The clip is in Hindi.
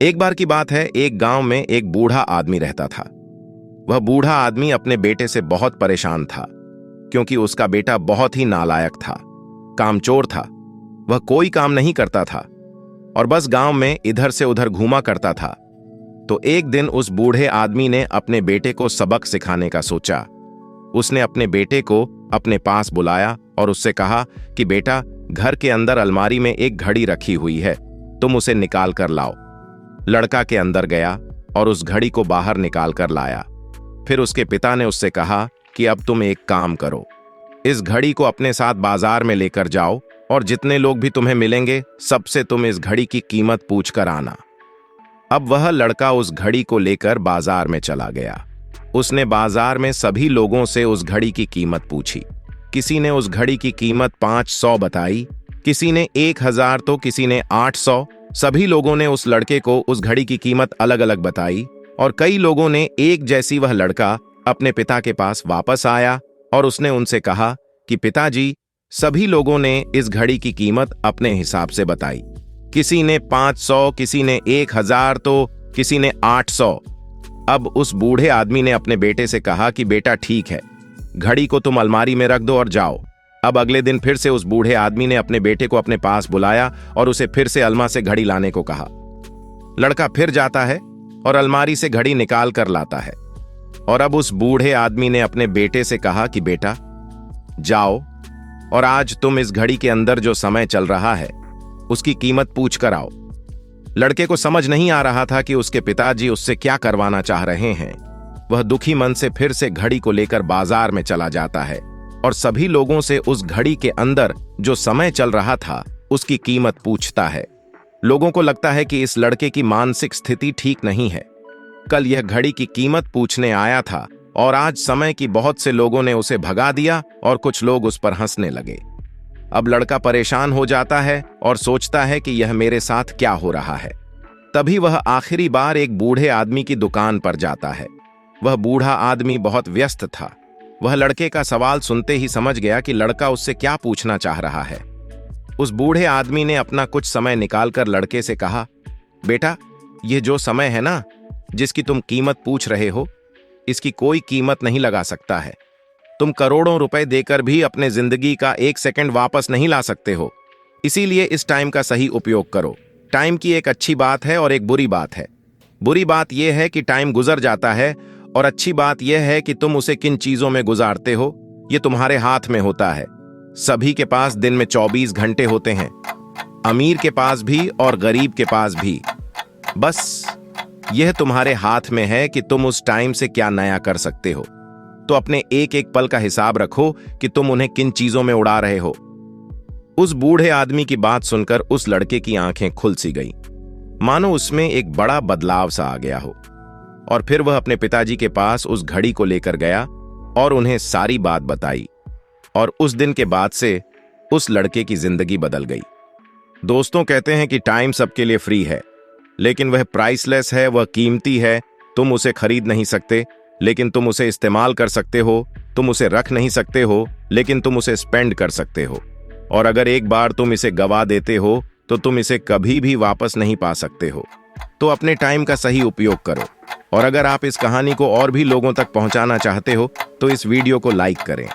एक बार की बात है, एक गांव में एक बूढ़ा आदमी रहता था। वह बूढ़ा आदमी अपने बेटे से बहुत परेशान था, क्योंकि उसका बेटा बहुत ही नालायक था, कामचोर था। वह कोई काम नहीं करता था और बस गांव में इधर से उधर घूमा करता था। तो एक दिन उस बूढ़े आदमी ने अपने बेटे को सबक सिखाने का सोचा। उसने अपने बेटे को अपने पास बुलाया और उससे कहा कि बेटा, घर के अंदर अलमारी में एक घड़ी रखी हुई है, तुम उसे निकाल कर लाओ। लड़का के अंदर गया और उस घड़ी को बाहर निकाल कर लाया। फिर उसके पिता ने उससे कहा कि अब तुम एक काम करो, इस घड़ी को अपने साथ बाजार में लेकर जाओ और जितने लोग भी तुम्हें मिलेंगे सबसे तुम इस घड़ी की कीमत पूछ कर आना। अब वह लड़का उस घड़ी को लेकर बाजार में चला गया। उसने बाजार में सभी लोगों से उस घड़ी की कीमत पूछी। किसी ने उस घड़ी की कीमत 500 बताई, किसी ने 1000 तो किसी ने 800। सभी लोगों ने उस लड़के को उस घड़ी की कीमत अलग अलग बताई और कई लोगों ने एक जैसी। वह लड़का अपने पिता के पास वापस आया और उसने उनसे कहा कि पिताजी, सभी लोगों ने इस घड़ी की कीमत अपने हिसाब से बताई। किसी ने 500, किसी ने 1000 तो किसी ने 800। अब उस बूढ़े आदमी ने अपने बेटे से कहा कि बेटा ठीक है, घड़ी को तुम अलमारी में रख दो और जाओ। अब अगले दिन फिर से उस बूढ़े आदमी ने अपने बेटे को अपने पास बुलाया और उसे फिर से अलमा से घड़ी लाने को कहा। लड़का फिर जाता है और अलमारी से घड़ी निकाल कर लाता है। और अब उस बूढ़े आदमी ने अपने बेटे से कहा कि बेटा, जाओ और आज तुम इस घड़ी के अंदर जो समय चल रहा है उसकी कीमत पूछ कर आओ। लड़के को समझ नहीं आ रहा था कि उसके पिताजी उससे क्या करवाना चाह रहे हैं। वह दुखी मन से फिर से घड़ी को लेकर बाजार में चला जाता है और सभी लोगों से उस घड़ी के अंदर जो समय चल रहा था उसकी कीमत पूछता है। लोगों को लगता है कि इस लड़के की मानसिक स्थिति ठीक नहीं है। कल यह घड़ी की कीमत पूछने आया था और आज समय की बहुत से लोगों ने उसे भगा दिया और कुछ लोग उस पर हंसने लगे। अब लड़का परेशान हो जाता है और सोचता है कि यह मेरे साथ क्या हो रहा है। तभी वह आखिरी बार एक बूढ़े आदमी की दुकान पर जाता है। वह बूढ़ा आदमी बहुत व्यस्त था। वह लड़के का सवाल सुनते ही समझ गया कि लड़का उससे क्या पूछना चाह रहा है। उस बूढ़े आदमी ने अपना कुछ समय निकालकर लड़के से कहा, बेटा, यह जो समय है ना, जिसकी तुम कीमत पूछ रहे हो, इसकी कोई कीमत नहीं लगा सकता है। तुम करोड़ों रुपए देकर भी अपने जिंदगी का 1 सेकंड वापस नहीं ला सकते हो। इसीलिए इस टाइम का सही उपयोग करो। टाइम की एक अच्छी बात है और एक बुरी बात है। बुरी बात यह है कि टाइम गुजर जाता है और अच्छी बात यह है कि तुम उसे किन चीजों में गुजारते हो, यह तुम्हारे हाथ में होता है। सभी के पास दिन में 24 घंटे होते हैं, अमीर के पास भी और गरीब के पास भी। बस यह तुम्हारे हाथ में है कि तुम उस टाइम से क्या नया कर सकते हो। तो अपने एक एक पल का हिसाब रखो कि तुम उन्हें किन चीजों में उड़ा रहे हो। उस बूढ़े आदमी की बात सुनकर उस लड़के की आंखें खुल सी गई, मानो उसमें एक बड़ा बदलाव सा आ गया हो। और फिर वह अपने पिताजी के पास उस घड़ी को लेकर गया और उन्हें सारी बात बताई। और उस दिन के बाद से उस लड़के की जिंदगी बदल गई। दोस्तों कहते हैं कि टाइम सबके लिए फ्री है, लेकिन वह प्राइसलेस है, वह कीमती है। तुम उसे खरीद नहीं सकते, लेकिन तुम उसे इस्तेमाल कर सकते हो। तुम उसे रख नहीं सकते हो, लेकिन तुम उसे स्पेंड कर सकते हो। और अगर एक बार तुम इसे गवा देते हो तो तुम इसे कभी भी वापस नहीं पा सकते हो। तो अपने टाइम का सही उपयोग करो। और अगर आप इस कहानी को और भी लोगों तक पहुंचाना चाहते हो तो इस वीडियो को लाइक करें।